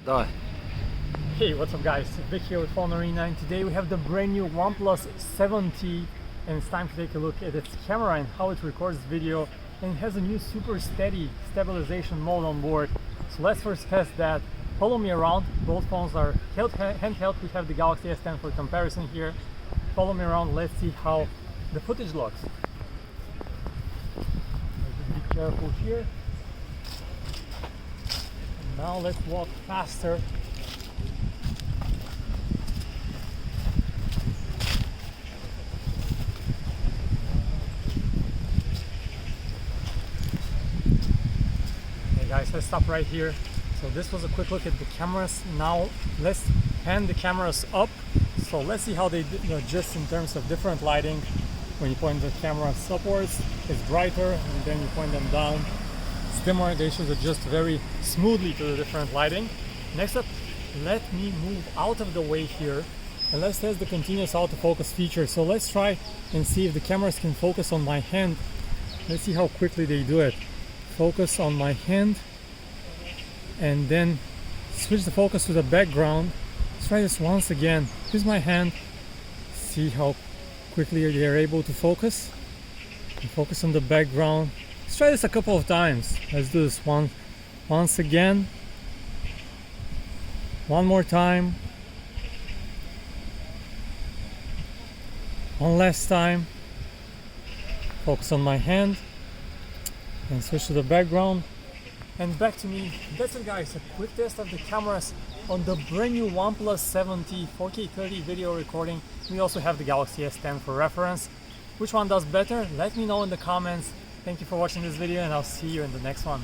Давай. Hey, what's up guys? Vic here with PhoneArena, and today we have the brand new OnePlus 7T, and it's time to take a look at its camera and how it records video, and it has a new super steady stabilization mode on board. So let's first test that. Follow me around. Both phones are handheld. We have the Galaxy S10 for comparison here. Follow me around, let's see how the footage looks. Be careful here. And now let's walk faster. Okay guys, let's stop right here. So this was a quick look at the cameras. Now let's pan the cameras up. So let's see how they adjust in terms of different lighting. When you point the cameras upwards, it's brighter, and then you point them down, it's dimmer. They should adjust very smoothly to the different lighting. Next up, let me move out of the way here, and let's test the continuous autofocus feature. So let's try and see if the cameras can focus on my hand. Let's see how quickly they do it. Focus on my hand, and then switch the focus to the background. Let's try this once again. Here's my hand. See how quickly they are able to focus. And focus on the background. Let's try this a couple of times. Let's do this once again. One more time. One last time. Focus on my hand. And switch to the background. And back to me. That's it guys, a quick test of the cameras on the brand new OnePlus 7T 4K 30 video recording. We also have the Galaxy S10 for reference. Which one does better? Let me know in the comments. Thank you for watching this video, and I'll see you in the next one.